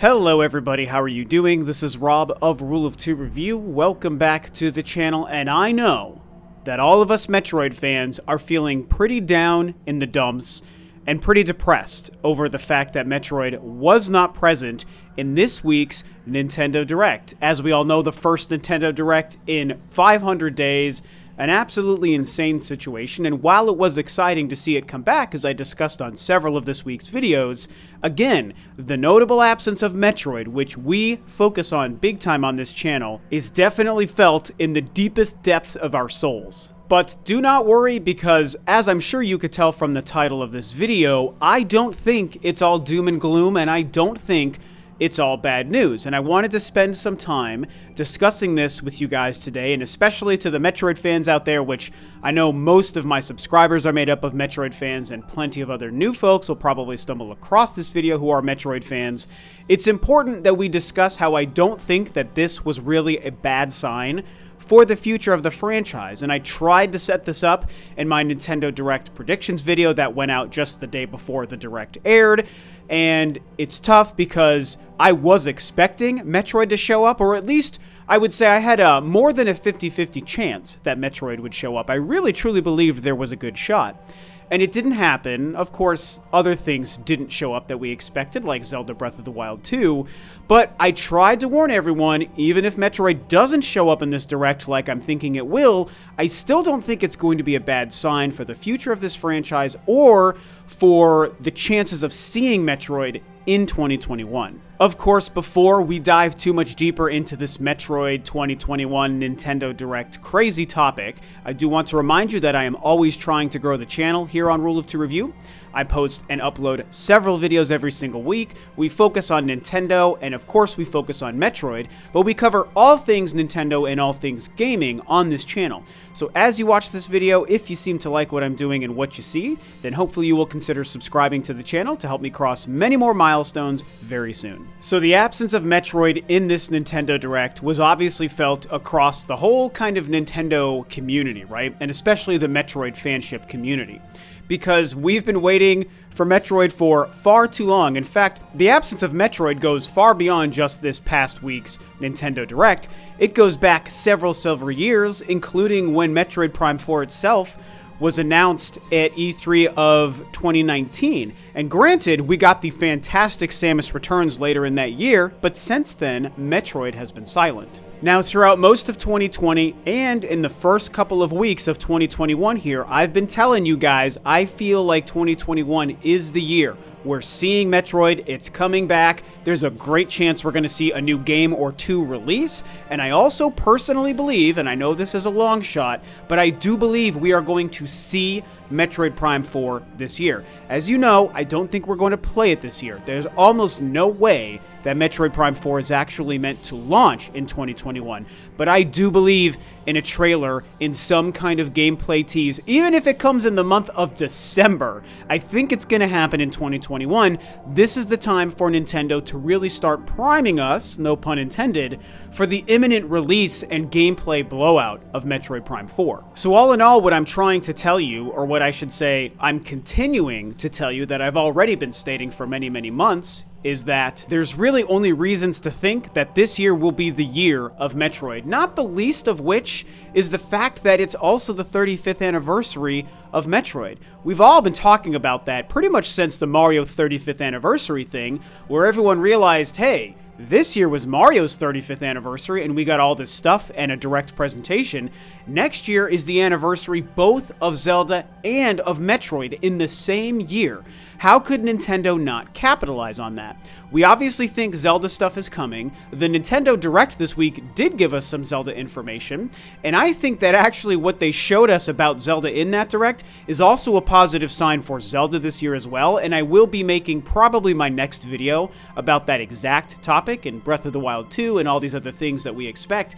Hello everybody, how are you doing? This is Rob of Rule of Two Review. Welcome back to the channel, and I know that all of us Metroid fans are feeling pretty down in the dumps and pretty depressed over the fact that Metroid was not present in this week's Nintendo Direct. As we all know, the first Nintendo Direct in 500 days, an absolutely insane situation, and while it was exciting to see it come back, as I discussed on several of this week's videos, again, the notable absence of Metroid, which we focus on big time on this channel, is definitely felt in the deepest depths of our souls. But do not worry, because as I'm sure you could tell from the title of this video, I don't think it's all doom and gloom, and I don't think it's all bad news, and I wanted to spend some time discussing this with you guys today, and especially to the Metroid fans out there, which I know most of my subscribers are made up of Metroid fans, and plenty of other new folks will probably stumble across this video who are Metroid fans. It's important that we discuss how I don't think that this was really a bad sign for the future of the franchise, and I tried to set this up in my Nintendo Direct predictions video that went out just the day before the Direct aired. And it's tough because I was expecting Metroid to show up, or at least I would say I had a more than a 50-50 chance that Metroid would show up. I really truly believed there was a good shot. And it didn't happen. Of course, other things didn't show up that we expected, like Zelda Breath of the Wild 2, but I tried to warn everyone, even if Metroid doesn't show up in this Direct like I'm thinking it will, I still don't think it's going to be a bad sign for the future of this franchise or for the chances of seeing Metroid in 2021. Of course, before we dive too much deeper into this Metroid 2021 Nintendo Direct crazy topic, I do want to remind you that I am always trying to grow the channel here on Rule of Two Review. I post and upload several videos every single week. We focus on Nintendo, and of course we focus on Metroid, but we cover all things Nintendo and all things gaming on this channel. So as you watch this video, if you seem to like what I'm doing and what you see, then hopefully you will consider subscribing to the channel to help me cross many more milestones very soon. So the absence of Metroid in this Nintendo Direct was obviously felt across the whole kind of Nintendo community, right? And especially the Metroid fanship community, because we've been waiting for Metroid for far too long. In fact, the absence of Metroid goes far beyond just this past week's Nintendo Direct. It goes back several years, including when Metroid Prime 4 itself was announced at E3 of 2019. And granted, we got the fantastic Samus Returns later in that year, but since then, Metroid has been silent. Now, throughout most of 2020 and in the first couple of weeks of 2021 here, I've been telling you guys, I feel like 2021 is the year. We're seeing Metroid, it's coming back, there's a great chance we're going to see a new game or two release, and I also personally believe, and I know this is a long shot, but I do believe we are going to see Metroid Prime 4 this year. As you know, I don't think we're going to play it this year. There's almost no way that Metroid Prime 4 is actually meant to launch in 2021, but I do believe in a trailer, in some kind of gameplay tease, even if it comes in the month of December. I think it's going to happen in 2021. This is the time for Nintendo to really start priming us, no pun intended, for the imminent release and gameplay blowout of Metroid Prime 4. So all in all, what I'm trying to tell you, or what I should say, I'm continuing to tell you that I've already been stating for many, many months, is that there's really only reasons to think that this year will be the year of Metroid, not the least of which is the fact that it's also the 35th anniversary of Metroid. We've all been talking about that pretty much since the Mario 35th anniversary thing, where everyone realized, hey, this year was Mario's 35th anniversary and we got all this stuff and a direct presentation. Next year is the anniversary both of Zelda and of Metroid in the same year. How could Nintendo not capitalize on that? We obviously think Zelda stuff is coming. The Nintendo Direct this week did give us some Zelda information, and I think that actually what they showed us about Zelda in that Direct is also a positive sign for Zelda this year as well, and I will be making probably my next video about that exact topic and Breath of the Wild 2 and all these other things that we expect.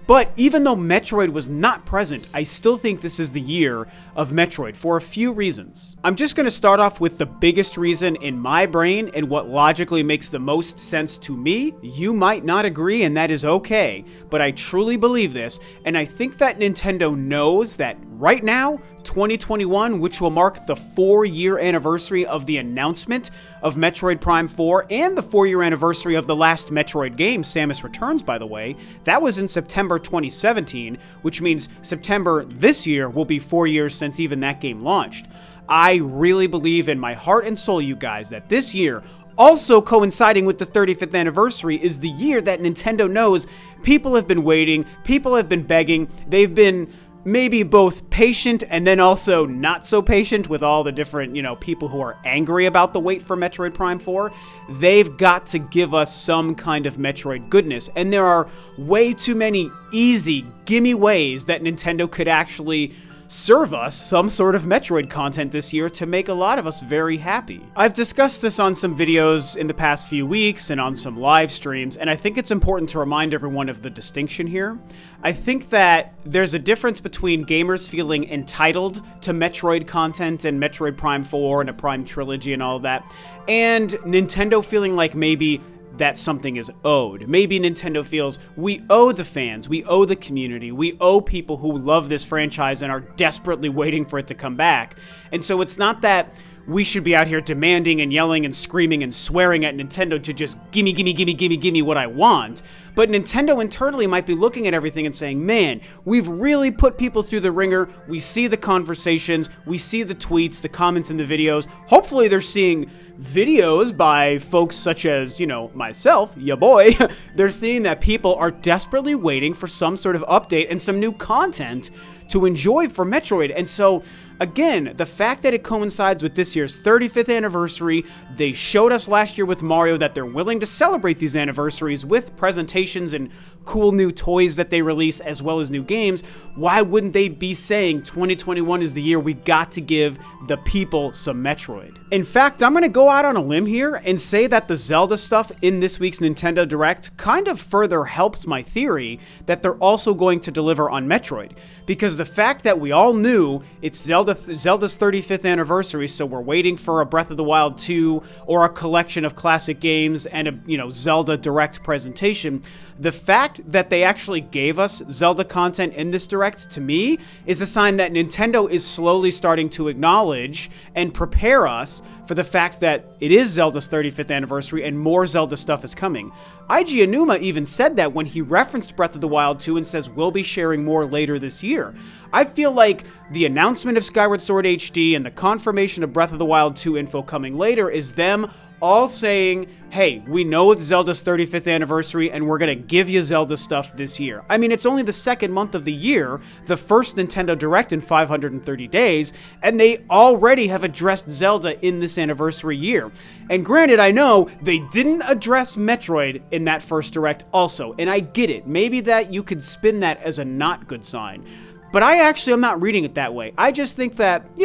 But even though Metroid was not present, I still think this is the year of Metroid for a few reasons. I'm just going to start off with the biggest reason in my brain and what logically makes the most sense to me. You might not agree, and that is okay, but I truly believe this, and I think that Nintendo knows that right now, 2021, which will mark the 4-year anniversary of the announcement of Metroid Prime 4 and the 4-year anniversary of the last Metroid game, Samus Returns, by the way. That was in September 2017, which means September this year will be 4 years since even that game launched. I really believe in my heart and soul, you guys, that this year, also coinciding with the 35th anniversary, is the year that Nintendo knows people have been waiting, people have been begging, they've been maybe both patient and then also not so patient with all the different, people who are angry about the wait for Metroid Prime 4. They've got to give us some kind of Metroid goodness. And there are way too many easy, gimme ways that Nintendo could actually serve us some sort of Metroid content this year to make a lot of us very happy. I've discussed this on some videos in the past few weeks and on some live streams, and I think it's important to remind everyone of the distinction here. I think that there's a difference between gamers feeling entitled to Metroid content and Metroid Prime 4 and a Prime Trilogy and all of that, and Nintendo feeling like maybe that something is owed. Maybe Nintendo feels we owe the fans, we owe the community, we owe people who love this franchise and are desperately waiting for it to come back. And so it's not that we should be out here demanding and yelling and screaming and swearing at Nintendo to just gimme, gimme, gimme, gimme, gimme what I want. But Nintendo internally might be looking at everything and saying, man, we've really put people through the ringer. We see the conversations, we see the tweets, the comments in the videos. Hopefully they're seeing videos by folks such as, myself, ya boy. They're seeing that people are desperately waiting for some sort of update and some new content to enjoy for Metroid. And so, again, the fact that it coincides with this year's 35th anniversary, they showed us last year with Mario that they're willing to celebrate these anniversaries with presentations and cool new toys that they release as well as new games. Why wouldn't they be saying 2021 is the year we got to give the people some Metroid? In fact, I'm going to go out on a limb here and say that the Zelda stuff in this week's Nintendo Direct kind of further helps my theory that they're also going to deliver on Metroid. Because the fact that we all knew it's Zelda's 35th anniversary, so we're waiting for a Breath of the Wild 2 or a collection of classic games and a Zelda Direct presentation, the fact that they actually gave us Zelda content in this Direct, to me, is a sign that Nintendo is slowly starting to acknowledge and prepare us for the fact that it is Zelda's 35th anniversary and more Zelda stuff is coming. Eiji Aonuma even said that when he referenced Breath of the Wild 2 and says we'll be sharing more later this year. I feel like the announcement of Skyward Sword HD and the confirmation of Breath of the Wild 2 info coming later is them all saying, hey, we know it's Zelda's 35th anniversary and we're going to give you Zelda stuff this year. I mean, it's only the second month of the year, the first Nintendo Direct in 530 days, and they already have addressed Zelda in this anniversary year. And granted, I know they didn't address Metroid in that first Direct also, and I get it. Maybe that you could spin that as a not good sign. But I actually am not reading it that way. I just think that,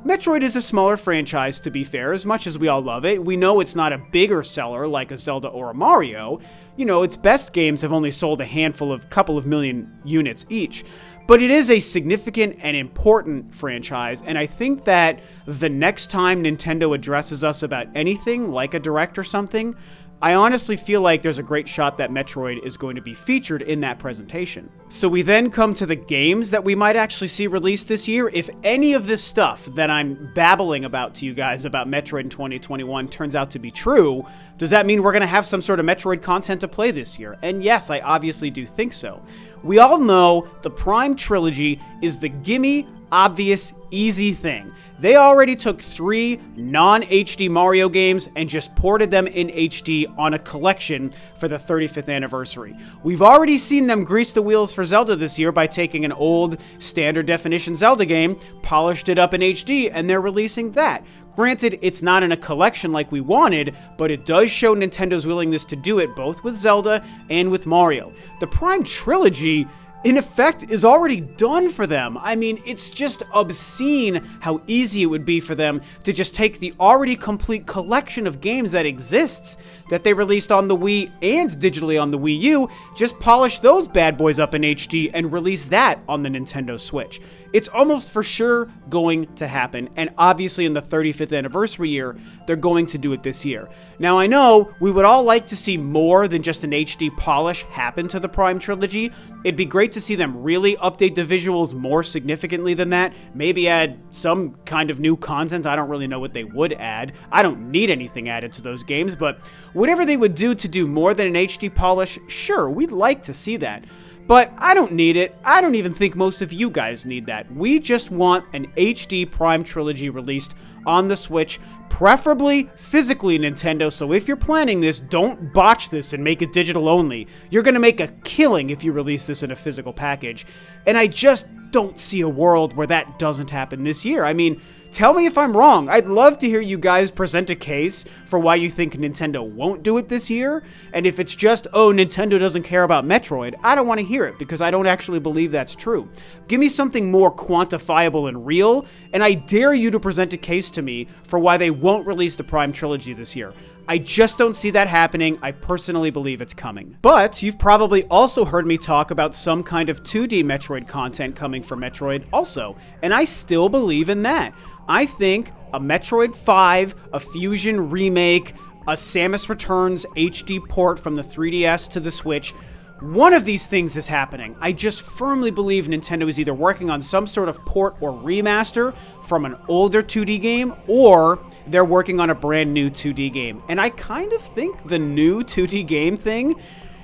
Metroid is a smaller franchise, to be fair, as much as we all love it. We know it's not a bigger seller like a Zelda or a Mario. Its best games have only sold a couple of million units each. But it is a significant and important franchise, and I think that the next time Nintendo addresses us about anything, like a Direct or something, I honestly feel like there's a great shot that Metroid is going to be featured in that presentation. So we then come to the games that we might actually see released this year. If any of this stuff that I'm babbling about to you guys about Metroid in 2021 turns out to be true, does that mean we're going to have some sort of Metroid content to play this year? And yes, I obviously do think so. We all know the Prime Trilogy is the gimme, obvious, easy thing. They already took 3 non-HD Mario games and just ported them in HD on a collection for the 35th anniversary. We've already seen them grease the wheels for Zelda this year by taking an old standard definition Zelda game, polished it up in HD, and they're releasing that. Granted, it's not in a collection like we wanted, but it does show Nintendo's willingness to do it both with Zelda and with Mario. The Prime Trilogy, in effect, is already done for them. I mean, it's just obscene how easy it would be for them to just take the already complete collection of games that exists, that they released on the Wii and digitally on the Wii U, just polish those bad boys up in HD and release that on the Nintendo Switch. It's almost for sure going to happen, and obviously in the 35th anniversary year, they're going to do it this year. Now, I know we would all like to see more than just an HD polish happen to the Prime Trilogy. It'd be great to see them really update the visuals more significantly than that, maybe add some kind of new content. I don't really know what they would add. I don't need anything added to those games, but whatever they would do to do more than an HD polish, sure, we'd like to see that. But I don't need it. I don't even think most of you guys need that. We just want an HD Prime Trilogy released on the Switch, preferably physically, Nintendo. So if you're planning this, don't botch this and make it digital only. You're going to make a killing if you release this in a physical package. And I just don't see a world where that doesn't happen this year. I mean, tell me if I'm wrong. I'd love to hear you guys present a case for why you think Nintendo won't do it this year. And if it's just, oh, Nintendo doesn't care about Metroid, I don't want to hear it because I don't actually believe that's true. Give me something more quantifiable and real, and I dare you to present a case to me for why they won't release the Prime Trilogy this year. I just don't see that happening. I personally believe it's coming. But you've probably also heard me talk about some kind of 2D Metroid content coming for Metroid also, and I still believe in that. I think a Metroid 5, a Fusion remake, a Samus Returns HD port from the 3DS to the Switch, one of these things is happening. I just firmly believe Nintendo is either working on some sort of port or remaster from an older 2D game, or they're working on a brand new 2D game. And I kind of think the new 2D game thing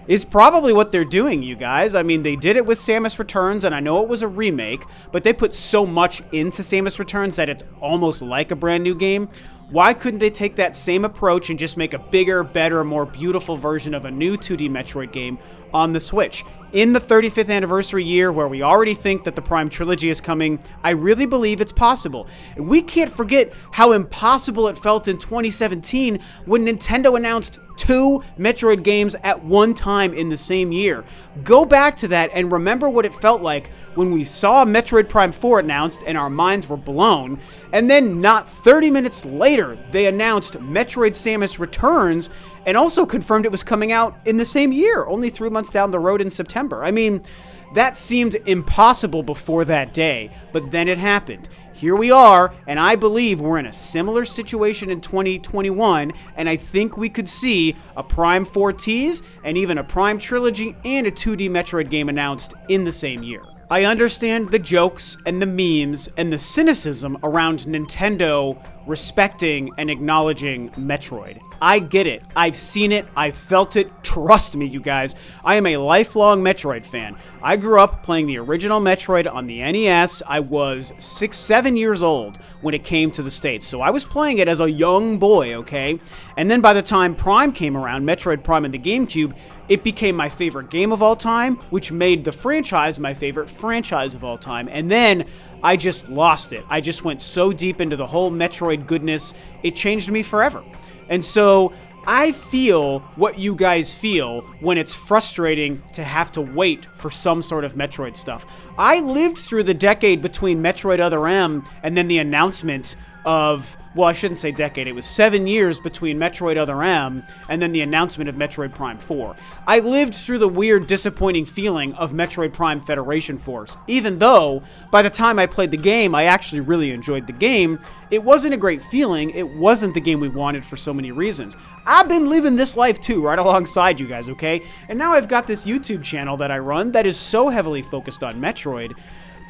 is probably what they're doing, you guys. I mean, they did it with Samus Returns, and I know it was a remake, but they put so much into Samus Returns that it's almost like a brand new game. Why couldn't they take that same approach and just make a bigger, better, more beautiful version of a new 2D Metroid game on the Switch? In the 35th anniversary year, where we already think that the Prime Trilogy is coming, I really believe it's possible. And we can't forget how impossible it felt in 2017 when Nintendo announced 2 Metroid games at one time in the same year. Go back to that and remember what it felt like when we saw Metroid Prime 4 announced and our minds were blown, and then not 30 minutes later, they announced Metroid Samus Returns and also confirmed it was coming out in the same year, only 3 months down the road in September. I mean, that seemed impossible before that day, but then it happened. Here we are, and I believe we're in a similar situation in 2021, and I think we could see a Prime 4 tease, and even a Prime Trilogy and a 2D Metroid game announced in the same year. I understand the jokes and the memes and the cynicism around Nintendo respecting and acknowledging Metroid. I get it. I've seen it. I've felt it. Trust me, you guys. I am a lifelong Metroid fan. I grew up playing the original Metroid on the NES. I was 6-7 years old when it came to the States, so I was playing it as a young boy, okay? And then by the time Prime came around, Metroid Prime and the GameCube, it became my favorite game of all time, which made the franchise my favorite franchise of all time. And then I just lost it. I just went so deep into the whole Metroid goodness, it changed me forever. And so I feel what you guys feel when it's frustrating to have to wait for some sort of Metroid stuff. I lived through the decade between Metroid Other M and then the announcement of, well, I shouldn't say decade, it was 7 years between Metroid Other M and then the announcement of Metroid Prime 4. I lived through the weird, disappointing feeling of Metroid Prime Federation Force. Even though, by the time I played the game, I actually really enjoyed the game, it wasn't a great feeling, it wasn't the game we wanted for so many reasons. I've been living this life too, right alongside you guys, okay? And now I've got this YouTube channel that I run that is so heavily focused on Metroid.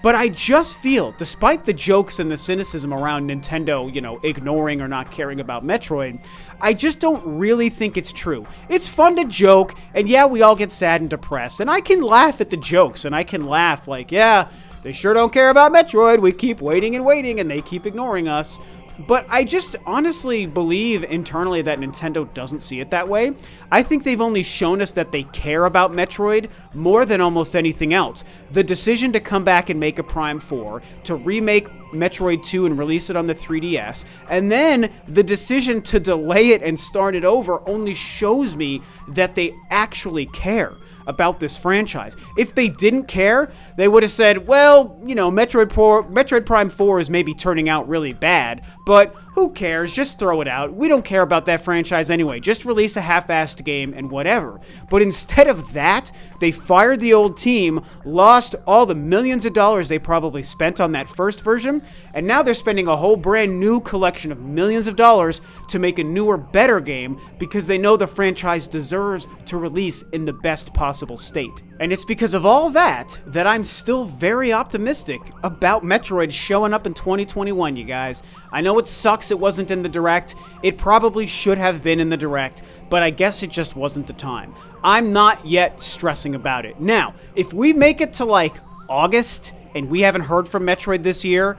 But I just feel, despite the jokes and the cynicism around Nintendo, ignoring or not caring about Metroid, I just don't really think it's true. It's fun to joke, and yeah, we all get sad and depressed, and I can laugh at the jokes, and I can laugh like, yeah, they sure don't care about Metroid, we keep waiting and waiting, and they keep ignoring us. But I just honestly believe internally that Nintendo doesn't see it that way. I think they've only shown us that they care about Metroid more than almost anything else. The decision to come back and make a Prime 4, to remake Metroid 2 and release it on the 3DS, and then the decision to delay it and start it over only shows me that they actually care about this franchise. If they didn't care, they would have said, well, Metroid Prime 4 is maybe turning out really bad, but who cares? Just throw it out. We don't care about that franchise anyway. Just release a half-assed game and whatever. But instead of that, they fired the old team, lost all the millions of dollars they probably spent on that first version, and now they're spending a whole brand new collection of millions of dollars to make a newer, better game because they know the franchise deserves to release in the best possible state. And it's because of all that that I'm still very optimistic about Metroid showing up in 2021, you guys. I know it sucks it wasn't in the Direct. It probably should have been in the Direct, but I guess it just wasn't the time. I'm not yet stressing about it. Now, if we make it to like August and we haven't heard from Metroid this year,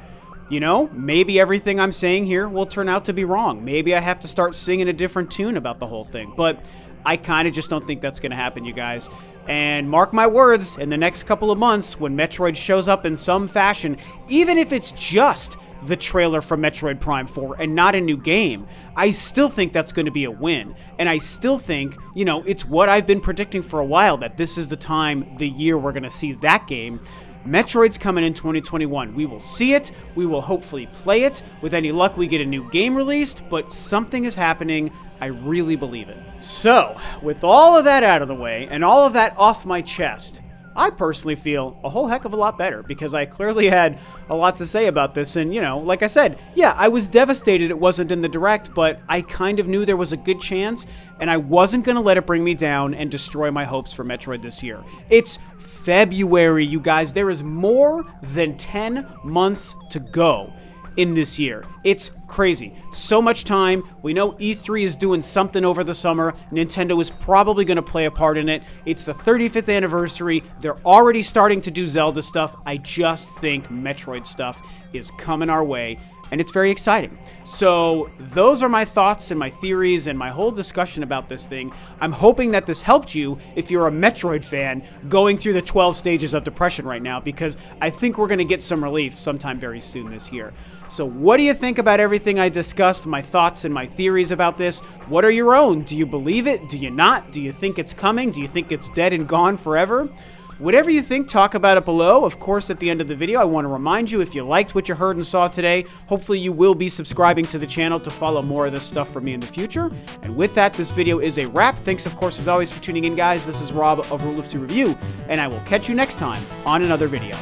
you know, maybe everything I'm saying here will turn out to be wrong. Maybe I have to start singing a different tune about the whole thing, but I kind of just don't think that's going to happen, you guys. And mark my words, in the next couple of months, when Metroid shows up in some fashion, even if it's just the trailer for Metroid Prime 4 and not a new game, I still think that's going to be a win. And I still think, you know, it's what I've been predicting for a while, that this is the time, the year we're going to see that game. Metroid's coming in 2021. We will see it. We will hopefully play it. With any luck, we get a new game released, but something is happening. I really believe it. So, with all of that out of the way and all of that off my chest, I personally feel a whole heck of a lot better because I clearly had a lot to say about this. And, you know, like I said, yeah, I was devastated it wasn't in the Direct, but I kind of knew there was a good chance, and I wasn't going to let it bring me down and destroy my hopes for Metroid this year. It's February, you guys. There is more than 10 months to go in this year. It's crazy. So much time. We know E3 is doing something over the summer. Nintendo is probably going to play a part in it. It's the 35th anniversary. They're already starting to do Zelda stuff. I just think Metroid stuff is coming our way, and it's very exciting. So those are my thoughts and my theories and my whole discussion about this thing. I'm hoping that this helped you if you're a Metroid fan going through the 12 stages of depression right now, because I think we're going to get some relief sometime very soon this year. So what do you think about everything I discussed, my thoughts and my theories about this? What are your own? Do you believe it? Do you not? Do you think it's coming? Do you think it's dead and gone forever? Whatever you think, talk about it below. Of course, at the end of the video, I want to remind you, if you liked what you heard and saw today, hopefully you will be subscribing to the channel to follow more of this stuff from me in the future. And with that, this video is a wrap. Thanks, of course, as always, for tuning in, guys. This is Rob of Rule of Two Review, and I will catch you next time on another video.